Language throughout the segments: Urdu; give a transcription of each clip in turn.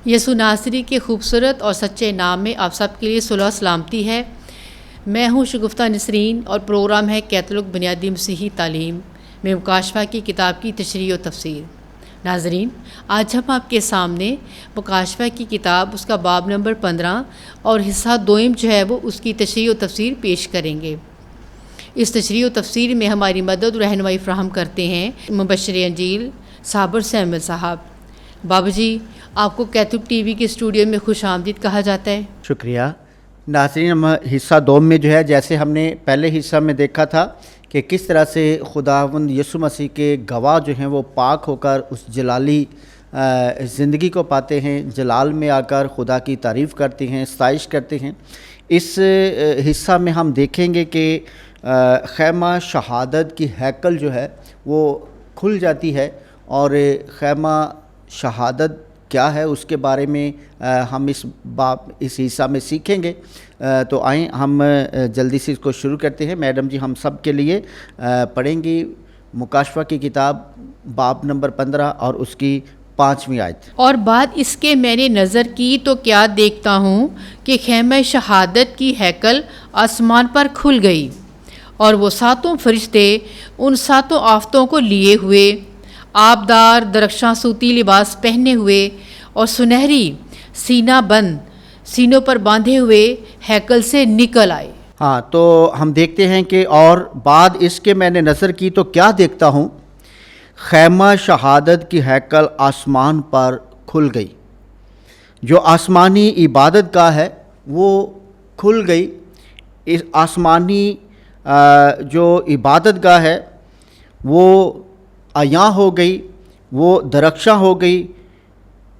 یسوع ناصری کے خوبصورت اور سچے نام میں آپ سب کے لیے صلح و سلامتی ہے۔ میں ہوں شگفتہ نسرین اور پروگرام ہے کیتھولک بنیادی مسیحی تعلیم میں مکاشفہ کی کتاب کی تشریح و تفسیر۔ ناظرین، آج ہم آپ کے سامنے مکاشفہ کی کتاب اس کا باب نمبر 15 اور حصہ دوئم جو ہے وہ اس کی تشریح و تفسیر پیش کریں گے۔ اس تشریح و تفسیر میں ہماری مدد و رہنمائی فراہم کرتے ہیں مبشر انجیل صابر سیمل صاحب۔ بابا جی، آپ کو کیتھولک ٹی وی کے اسٹوڈیو میں خوش آمدید کہا جاتا ہے۔ شکریہ ناظرین۔ ہم حصہ دوم میں جو ہے، جیسے ہم نے پہلے حصہ میں دیکھا تھا کہ کس طرح سے خداوند یسوع مسیح کے گواہ جو ہیں وہ پاک ہو کر اس جلالی زندگی کو پاتے ہیں، جلال میں آ کر خدا کی تعریف کرتے ہیں، ستائش کرتے ہیں۔ اس حصہ میں ہم دیکھیں گے کہ خیمہ شہادت کی ہیکل جو ہے وہ کھل جاتی ہے، اور خیمہ شہادت کیا ہے اس کے بارے میں ہم اس حصہ میں سیکھیں گے۔ تو آئیں ہم جلدی سے اس کو شروع کرتے ہیں۔ میڈم جی ہم سب کے لیے پڑھیں گی مکاشفہ کی کتاب باب نمبر 15 اور اس کی 5ویں آیت۔ اور بعد اس کے میں نے نظر کی تو کیا دیکھتا ہوں کہ خیمہ شہادت کی ہیکل آسمان پر کھل گئی، اور وہ 7 فرشتے ان 7 آفتوں کو لیے ہوئے آبدار درخشاں سوتی لباس پہنے ہوئے اور سنہری سینہ بند سینوں پر باندھے ہوئے ہیکل سے نکل آئے۔ ہاں، تو ہم دیکھتے ہیں کہ اور بعد اس کے میں نے نظر کی تو کیا دیکھتا ہوں، خیمہ شہادت کی ہیکل آسمان پر کھل گئی۔ جو آسمانی عبادت گاہ ہے وہ کھل گئی۔ اس آسمانی جو عبادت گاہ ہے وہ عیاں ہو گئی، وہ درخشاں ہو گئی۔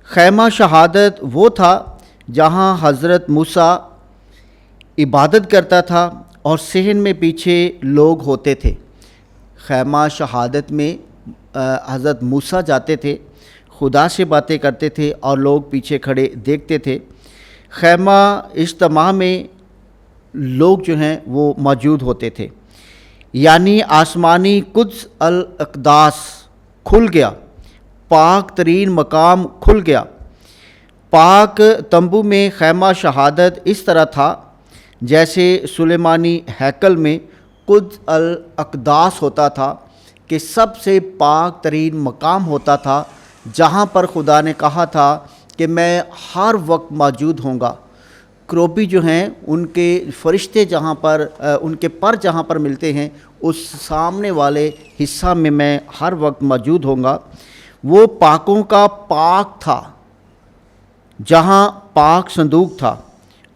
خیمہ شہادت وہ تھا جہاں حضرت موسیٰ عبادت کرتا تھا اور صحن میں پیچھے لوگ ہوتے تھے۔ خیمہ شہادت میں حضرت موسیٰ جاتے تھے، خدا سے باتیں کرتے تھے اور لوگ پیچھے کھڑے دیکھتے تھے۔ خیمہ اجتماع میں لوگ جو ہیں وہ موجود ہوتے تھے، یعنی آسمانی قدس الاقداس کھل گیا، پاک ترین مقام کھل گیا۔ پاک تمبو میں خیمہ شہادت اس طرح تھا جیسے سلیمانی ہیکل میں قدس الاقداس ہوتا تھا، کہ سب سے پاک ترین مقام ہوتا تھا جہاں پر خدا نے کہا تھا کہ میں ہر وقت موجود ہوں گا۔ کروبی جو ہیں ان کے فرشتے جہاں پر ان کے پر جہاں پر ملتے ہیں، اس سامنے والے حصہ میں میں ہر وقت موجود ہوں گا۔ وہ پاکوں کا پاک تھا جہاں پاک صندوق تھا،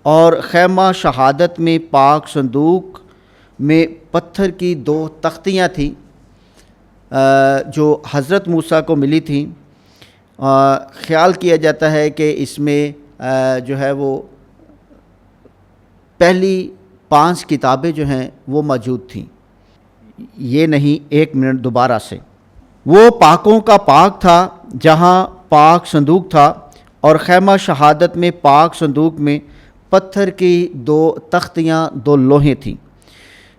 اور خیمہ شہادت میں پاک صندوق میں پتھر کی 2 تختیاں تھیں جو حضرت موسیٰ کو ملی تھیں۔ خیال کیا جاتا ہے کہ اس میں جو ہے وہ پہلی 5 کتابیں جو ہیں وہ موجود تھیں۔ یہ نہیں، 1 منٹ دوبارہ سے۔ وہ پاکوں کا پاک تھا جہاں پاک صندوق تھا، اور خیمہ شہادت میں پاک صندوق میں پتھر کی 2 تختیاں 2 لوہیں تھیں،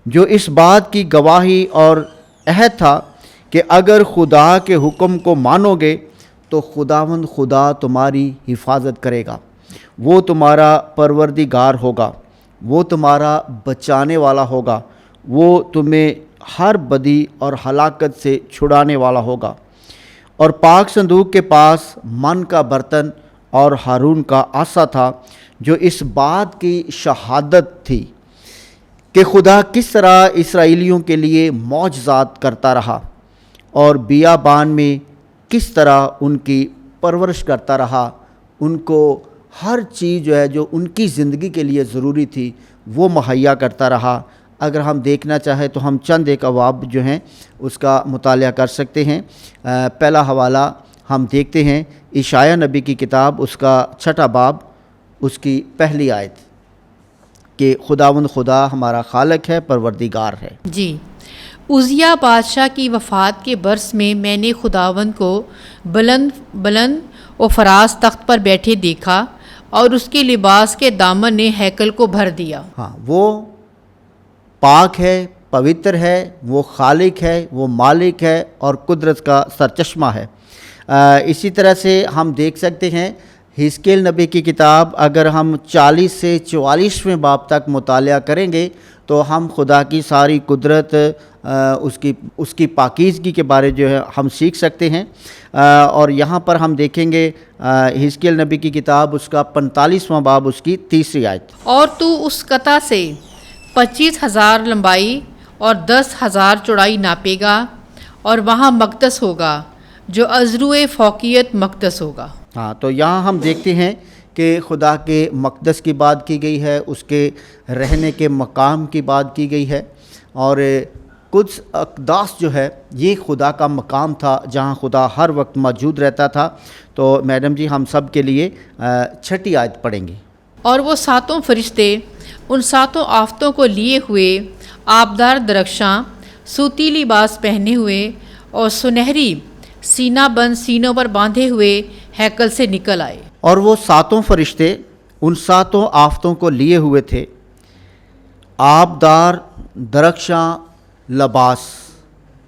جو اس بات کی گواہی اور عہد تھا کہ اگر خدا کے حکم کو مانو گے تو خداوند خدا تمہاری حفاظت کرے گا۔ وہ تمہارا پروردگار ہوگا، وہ تمہارا بچانے والا ہوگا، وہ تمہیں ہر بدی اور ہلاکت سے چھڑانے والا ہوگا۔ اور پاک صندوق کے پاس من کا برتن اور ہارون کا عصا تھا، جو اس بات کی شہادت تھی کہ خدا کس طرح اسرائیلیوں کے لیے معجزات کرتا رہا، اور بیابان میں کس طرح ان کی پرورش کرتا رہا، ان کو ہر چیز جو ہے جو ان کی زندگی کے لیے ضروری تھی وہ مہیا کرتا رہا۔ اگر ہم دیکھنا چاہیں تو ہم چند ایک ابواب جو ہیں اس کا مطالعہ کر سکتے ہیں۔ پہلا حوالہ ہم دیکھتے ہیں اشعیاء نبی کی کتاب، اس کا 6واں باب، اس کی پہلی آیت، کہ خداوند خدا ہمارا خالق ہے، پروردگار ہے۔ جی، عزیہ بادشاہ کی وفات کے برس میں میں نے خداوند کو بلند و فراز تخت پر بیٹھے دیکھا، اور اس کے لباس کے دامن نے ہیکل کو بھر دیا۔ ہاں، وہ پاک ہے، پوتر ہے، وہ خالق ہے، وہ مالک ہے اور قدرت کا سرچشمہ ہے۔ اسی طرح سے ہم دیکھ سکتے ہیں حزقیل نبی کی کتاب اگر ہم 40 سے 44ویں باب تک مطالعہ کریں گے تو ہم خدا کی ساری قدرت، اس کی پاکیزگی کے بارے جو ہے ہم سیکھ سکتے ہیں۔ اور یہاں پر ہم دیکھیں گے حزقیل نبی کی کتاب اس کا 45واں باب اس کی 3 آیت۔ اور تو اس قطع سے 25,000 لمبائی اور 10,000 چوڑائی ناپے گا، اور وہاں مقدس ہوگا جو ازروئے فوقیت مقدس ہوگا۔ ہاں، تو یہاں ہم دیکھتے ہیں کہ خدا کے مقدس کی بات کی گئی ہے، اس کے رہنے کے مقام کی بات کی گئی ہے، اور قدس اقداس جو ہے یہ خدا کا مقام تھا جہاں خدا ہر وقت موجود رہتا تھا۔ تو میڈم جی ہم سب کے لیے 6 آیت پڑھیں گے۔ اور وہ 7 فرشتے ان 7 آفتوں کو لیے ہوئے آبدار درخشاں سوتی لباس پہنے ہوئے اور سنہری سینہ بند سینوں پر باندھے ہوئے ہیکل سے نکل آئے۔ اور وہ 7 فرشتے ان 7 آفتوں کو لیے ہوئے تھے، آبدار درخشاں لباس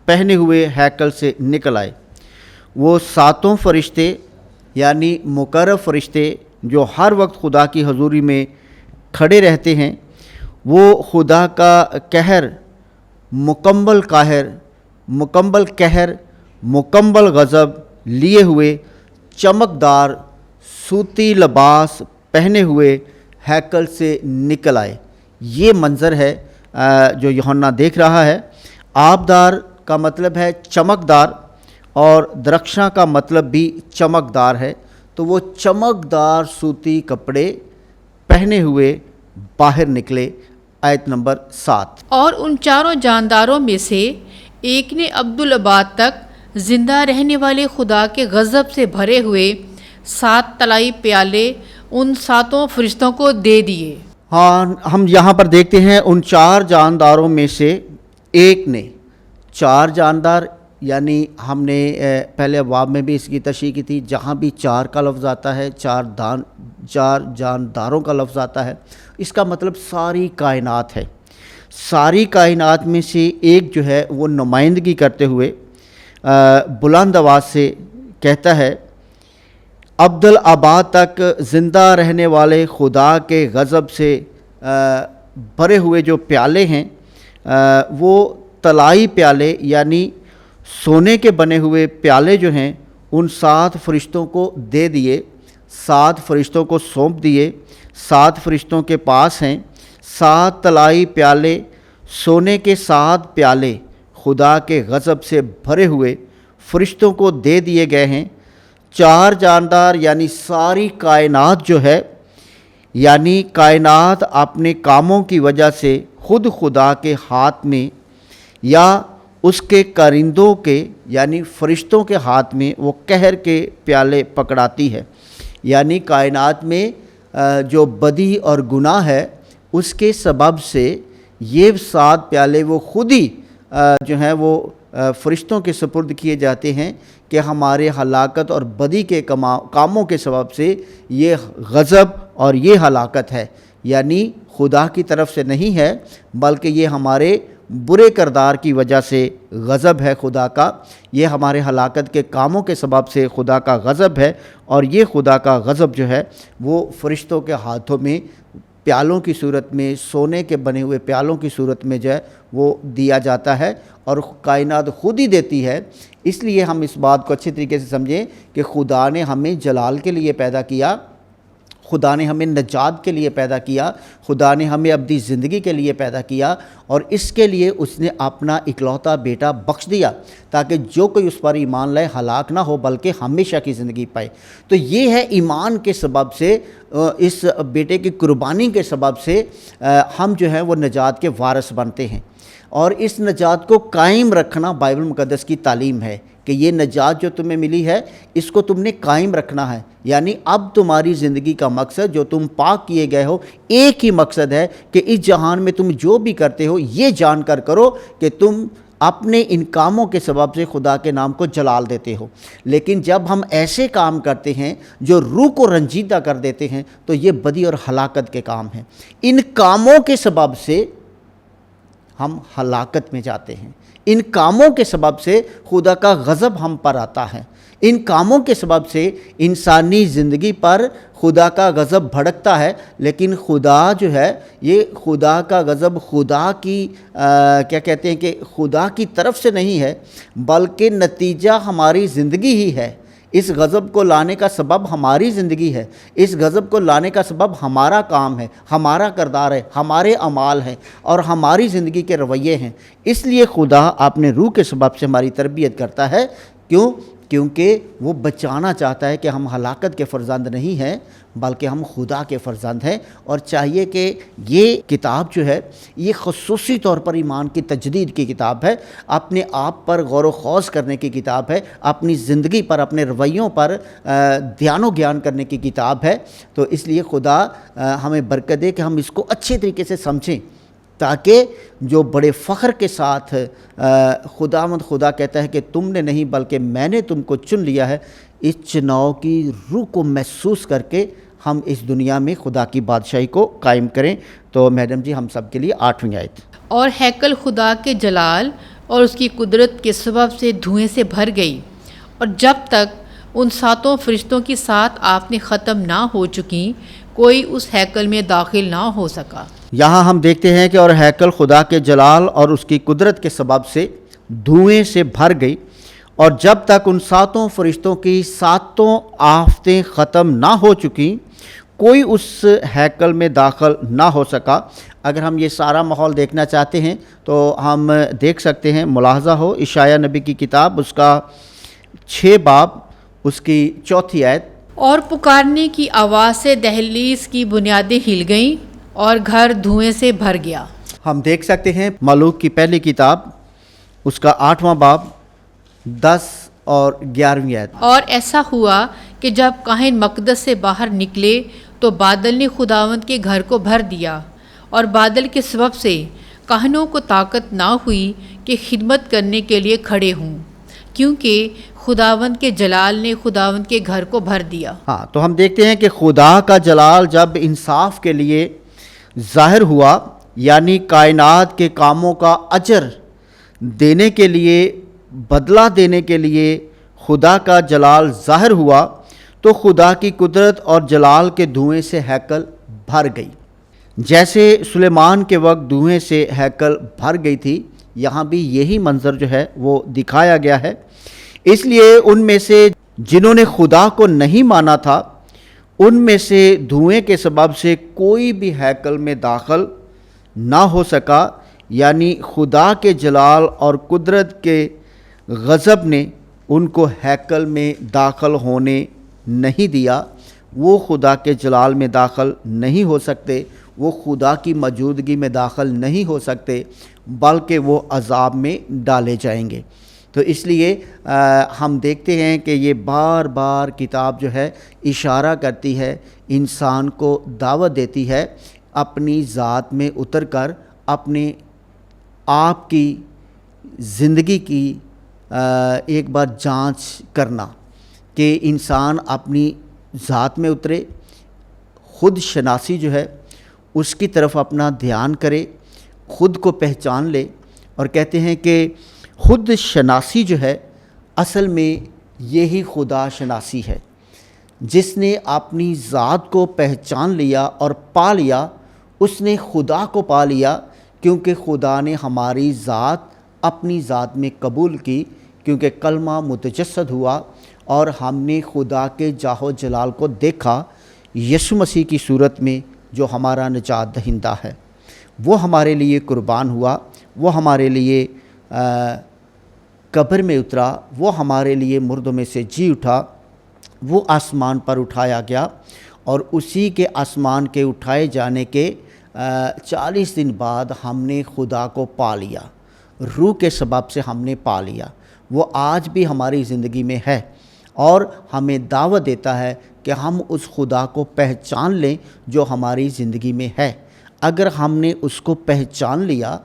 پہنے ہوئے ہیکل سے نکل آئے۔ وہ 7 فرشتے یعنی مقرب فرشتے جو ہر وقت خدا کی حضوری میں کھڑے رہتے ہیں، وہ خدا کا قہر، مکمل قہر، مکمل غضب لیے ہوئے چمکدار سوتی لباس پہنے ہوئے ہیکل سے نکل آئے۔ یہ منظر ہے جو یوحنا دیکھ رہا ہے۔ آبدار کا مطلب ہے چمکدار، اور درخشاں کا مطلب بھی چمکدار ہے۔ تو وہ چمکدار سوتی کپڑے پہنے ہوئے باہر نکلے۔ آیت نمبر 7۔ اور ان 4 جانداروں میں سے ایک نے عبدالآباد تک زندہ رہنے والے خدا کے غضب سے بھرے ہوئے 7 طلائی پیالے ان 7 فرشتوں کو دے دیے۔ ہاں، ہم یہاں پر دیکھتے ہیں ان 4 جانداروں میں سے ایک نے، 4 جاندار یعنی ہم نے پہلے ابواب میں بھی اس کی تشریح کی تھی، جہاں بھی 4 کا لفظ آتا ہے، 4 جانداروں کا لفظ آتا ہے، اس کا مطلب ساری کائنات ہے۔ ساری کائنات میں سے ایک جو ہے وہ نمائندگی کرتے ہوئے بلند آواز سے کہتا ہے، عبدالآباد تک زندہ رہنے والے خدا کے غضب سے بھرے ہوئے جو پیالے ہیں، وہ طلائی پیالے یعنی سونے کے بنے ہوئے پیالے جو ہیں ان 7 فرشتوں کو دے دیے، 7 فرشتوں کو سونپ دیے۔ 7 فرشتوں کے پاس ہیں 7 طلائی پیالے، سونے کے 7 پیالے خدا کے غضب سے بھرے ہوئے فرشتوں کو دے دیے گئے ہیں۔ 4 جاندار یعنی ساری کائنات جو ہے، یعنی کائنات اپنے کاموں کی وجہ سے خود خدا کے ہاتھ میں یا اس کے کارندوں کے یعنی فرشتوں کے ہاتھ میں وہ قہر کے پیالے پکڑاتی ہے۔ یعنی کائنات میں جو بدی اور گناہ ہے اس کے سبب سے یہ 7 پیالے وہ خود ہی جو ہیں وہ فرشتوں کے سپرد کیے جاتے ہیں کہ ہمارے ہلاکت اور بدی کے کاموں کے سبب سے یہ غضب اور یہ ہلاکت ہے، یعنی خدا کی طرف سے نہیں ہے بلکہ یہ ہمارے برے کردار کی وجہ سے غضب ہے خدا کا، یہ ہمارے ہلاکت کے کاموں کے سبب سے خدا کا غضب ہے، اور یہ خدا کا غضب جو ہے وہ فرشتوں کے ہاتھوں میں پیالوں کی صورت میں، سونے کے بنے ہوئے پیالوں کی صورت میں جو ہے وہ دیا جاتا ہے، اور کائنات خود ہی دیتی ہے۔ اس لیے ہم اس بات کو اچھے طریقے سے سمجھیں کہ خدا نے ہمیں جلال کے لیے پیدا کیا، خدا نے ہمیں نجات کے لیے پیدا کیا، خدا نے ہمیں ابدی زندگی کے لیے پیدا کیا، اور اس کے لیے اس نے اپنا اکلوتا بیٹا بخش دیا تاکہ جو کوئی اس پر ایمان لائے ہلاک نہ ہو بلکہ ہمیشہ کی زندگی پائے۔ تو یہ ہے ایمان کے سبب سے، اس بیٹے کی قربانی کے سبب سے ہم جو ہیں وہ نجات کے وارث بنتے ہیں، اور اس نجات کو قائم رکھنا بائبل مقدس کی تعلیم ہے کہ یہ نجات جو تمہیں ملی ہے اس کو تم نے قائم رکھنا ہے۔ یعنی اب تمہاری زندگی کا مقصد جو تم پاک کیے گئے ہو، ایک ہی مقصد ہے کہ اس جہان میں تم جو بھی کرتے ہو یہ جان کر کرو کہ تم اپنے ان کاموں کے سبب سے خدا کے نام کو جلال دیتے ہو۔ لیکن جب ہم ایسے کام کرتے ہیں جو روح کو رنجیدہ کر دیتے ہیں تو یہ بدی اور ہلاکت کے کام ہیں۔ ان کاموں کے سبب سے ہم ہلاکت میں جاتے ہیں، ان کاموں کے سبب سے خدا کا غضب ہم پر آتا ہے، ان کاموں کے سبب سے انسانی زندگی پر خدا کا غضب بھڑکتا ہے۔ لیکن خدا جو ہے یہ خدا کا غضب خدا کی کیا کہتے ہیں کہ خدا کی طرف سے نہیں ہے، بلکہ نتیجہ ہماری زندگی ہی ہے۔ اس غضب کو لانے کا سبب ہماری زندگی ہے، اس غضب کو لانے کا سبب ہمارا کام ہے، ہمارا کردار ہے، ہمارے اعمال ہیں اور ہماری زندگی کے رویے ہیں۔ اس لیے خدا اپنے روح کے سبب سے ہماری تربیت کرتا ہے۔ کیونکہ وہ بچانا چاہتا ہے کہ ہم ہلاکت کے فرزند نہیں ہیں بلکہ ہم خدا کے فرزند ہیں۔ اور چاہیے کہ یہ کتاب جو ہے یہ خصوصی طور پر ایمان کی تجدید کی کتاب ہے، اپنے آپ پر غور و خوض کرنے کی کتاب ہے، اپنی زندگی پر اپنے رویوں پر دھیان و گیان کرنے کی کتاب ہے۔ تو اس لیے خدا ہمیں برکت دے کہ ہم اس کو اچھے طریقے سے سمجھیں، تاکہ جو بڑے فخر کے ساتھ خدا کہتا ہے کہ تم نے نہیں بلکہ میں نے تم کو چن لیا ہے، اس چناؤ کی روح کو محسوس کر کے ہم اس دنیا میں خدا کی بادشاہی کو قائم کریں۔ تو میڈم جی ہم سب کے لیے 8ویں آیت۔ اور ہیکل خدا کے جلال اور اس کی قدرت کے سبب سے دھوئیں سے بھر گئی، اور جب تک ان 7 فرشتوں کی 7 آفتیں ختم نہ ہو چکیں کوئی اس ہیکل میں داخل نہ ہو سکا۔ یہاں ہم دیکھتے ہیں کہ اور ہیکل خدا کے جلال اور اس کی قدرت کے سبب سے دھوئیں سے بھر گئی، اور جب تک ان 7 فرشتوں کی 7 آفتیں ختم نہ ہو چکیں کوئی اس ہیکل میں داخل نہ ہو سکا۔ اگر ہم یہ سارا ماحول دیکھنا چاہتے ہیں تو ہم دیکھ سکتے ہیں، ملاحظہ ہو اشعیاء نبی کی کتاب اس کا 6 باب اس کی 4 آیت۔ اور پکارنے کی آواز سے دہلیز کی بنیادیں ہل گئیں اور گھر دھوئیں سے بھر گیا۔ ہم دیکھ سکتے ہیں ملوک کی پہلی کتاب اس کا 8واں باب 10 اور 11ویں آیت۔ اور ایسا ہوا کہ جب کاہن مقدس سے باہر نکلے تو بادل نے خداوند کے گھر کو بھر دیا، اور بادل کے سبب سے کاہنوں کو طاقت نہ ہوئی کہ خدمت کرنے کے لیے کھڑے ہوں، کیونکہ خداوند کے جلال نے خداوند کے گھر کو بھر دیا۔ ہاں، تو ہم دیکھتے ہیں کہ خدا کا جلال جب انصاف کے لیے ظاہر ہوا، یعنی کائنات کے کاموں کا اجر دینے کے لیے، بدلہ دینے کے لیے خدا کا جلال ظاہر ہوا، تو خدا کی قدرت اور جلال کے دھوئیں سے ہیکل بھر گئی۔ جیسے سلیمان کے وقت دھوئیں سے ہیکل بھر گئی تھی، یہاں بھی یہی منظر جو ہے وہ دکھایا گیا ہے۔ اس لیے ان میں سے جنہوں نے خدا کو نہیں مانا تھا، ان میں سے دھوئیں کے سبب سے کوئی بھی ہیکل میں داخل نہ ہو سکا، یعنی خدا کے جلال اور قدرت کے غضب نے ان کو ہیکل میں داخل ہونے نہیں دیا۔ وہ خدا کے جلال میں داخل نہیں ہو سکتے، وہ خدا کی موجودگی میں داخل نہیں ہو سکتے، بلکہ وہ عذاب میں ڈالے جائیں گے۔ تو اس لیے ہم دیکھتے ہیں کہ یہ بار بار کتاب جو ہے اشارہ کرتی ہے، انسان کو دعوت دیتی ہے اپنی ذات میں اتر کر اپنے آپ کی زندگی کی ایک بار جانچ کرنا، کہ انسان اپنی ذات میں اترے، خود شناسی جو ہے اس کی طرف اپنا دھیان کرے، خود کو پہچان لے۔ اور کہتے ہیں کہ خود شناسی جو ہے اصل میں یہی خدا شناسی ہے۔ جس نے اپنی ذات کو پہچان لیا اور پا لیا، اس نے خدا کو پا لیا، کیونکہ خدا نے ہماری ذات اپنی ذات میں قبول کی، کیونکہ کلمہ متجسد ہوا اور ہم نے خدا کے جاہ و جلال کو دیکھا یسوع مسیح کی صورت میں، جو ہمارا نجات دہندہ ہے۔ وہ ہمارے لیے قربان ہوا، وہ ہمارے لیے قبر میں اترا، وہ ہمارے لیے مردوں میں سے جی اٹھا، وہ آسمان پر اٹھایا گیا، اور اسی کے آسمان کے اٹھائے جانے کے 40 دن بعد ہم نے خدا کو پا لیا، روح کے سبب سے ہم نے پا لیا۔ وہ آج بھی ہماری زندگی میں ہے اور ہمیں دعوت دیتا ہے کہ ہم اس خدا کو پہچان لیں جو ہماری زندگی میں ہے۔ اگر ہم نے اس کو پہچان لیا،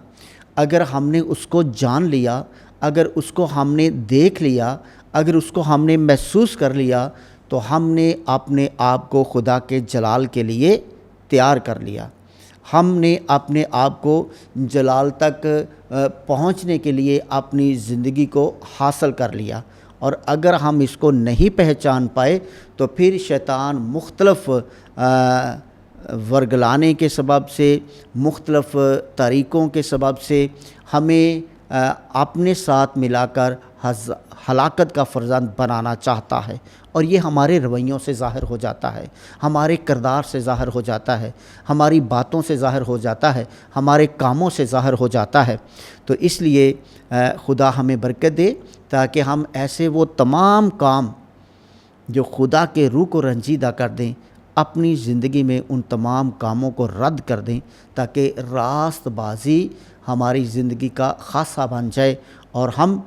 اگر ہم نے اس کو جان لیا، اگر اس کو ہم نے دیکھ لیا، اگر اس کو ہم نے محسوس کر لیا، تو ہم نے اپنے آپ کو خدا کے جلال کے لیے تیار کر لیا۔ ہم نے اپنے آپ کو جلال تک پہنچنے کے لیے اپنی زندگی کو حاصل کر لیا، اور اگر ہم اس کو نہیں پہچان پائے تو پھر شیطان مختلف ورگلانے کے سبب سے، مختلف طریقوں کے سبب سے ہمیں اپنے ساتھ ملا کر ہلاکت کا فرزند بنانا چاہتا ہے، اور یہ ہمارے رویوں سے ظاہر ہو جاتا ہے، ہمارے کردار سے ظاہر ہو جاتا ہے، ہماری باتوں سے ظاہر ہو جاتا ہے، ہمارے کاموں سے ظاہر ہو جاتا ہے۔ تو اس لیے خدا ہمیں برکت دے تاکہ ہم ایسے وہ تمام کام جو خدا کے روح کو رنجیدہ کر دیں، اپنی زندگی میں ان تمام کاموں کو رد کر دیں، تاکہ راست بازی ہماری زندگی کا خاصہ بن جائے، اور ہم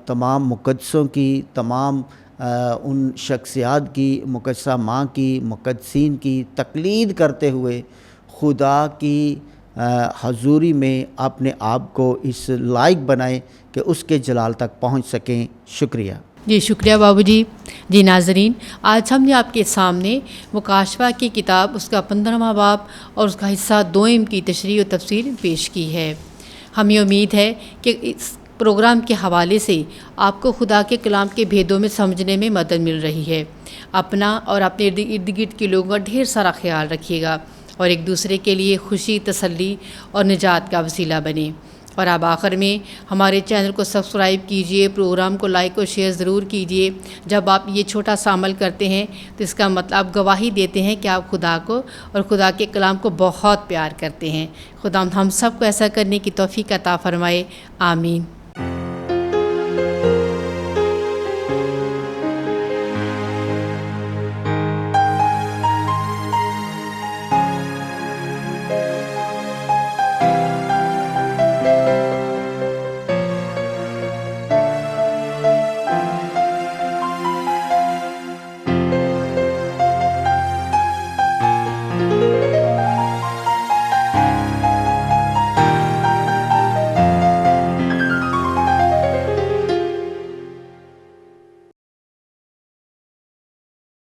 تمام مقدسوں کی، تمام ان شخصیات کی، مقدسہ ماں کی، مقدسین کی تقلید کرتے ہوئے خدا کی حضوری میں اپنے آپ کو اس لائق بنائیں کہ اس کے جلال تک پہنچ سکیں۔ شکریہ۔ جی شکریہ بابو جی۔ جی ناظرین، آج ہم نے آپ کے سامنے مکاشفہ کی کتاب، اس کا 15واں باب اور اس کا حصہ دوئم کی تشریح و تفسیر پیش کی ہے۔ ہمیں امید ہے کہ اس پروگرام کے حوالے سے آپ کو خدا کے کلام کے بھیدوں میں سمجھنے میں مدد مل رہی ہے۔ اپنا اور اپنے ارد گرد کے لوگوں کا ڈھیر سارا خیال رکھیے گا، اور ایک دوسرے کے لیے خوشی، تسلی اور نجات کا وسیلہ بنے۔ اور اب آخر میں ہمارے چینل کو سبسکرائب کیجئے، پروگرام کو لائک اور شیئر ضرور کیجئے۔ جب آپ یہ چھوٹا سا عمل کرتے ہیں تو اس کا مطلب آپ گواہی دیتے ہیں کہ آپ خدا کو اور خدا کے کلام کو بہت پیار کرتے ہیں۔ خدا ہم سب کو ایسا کرنے کی توفیق عطا فرمائے۔ آمین۔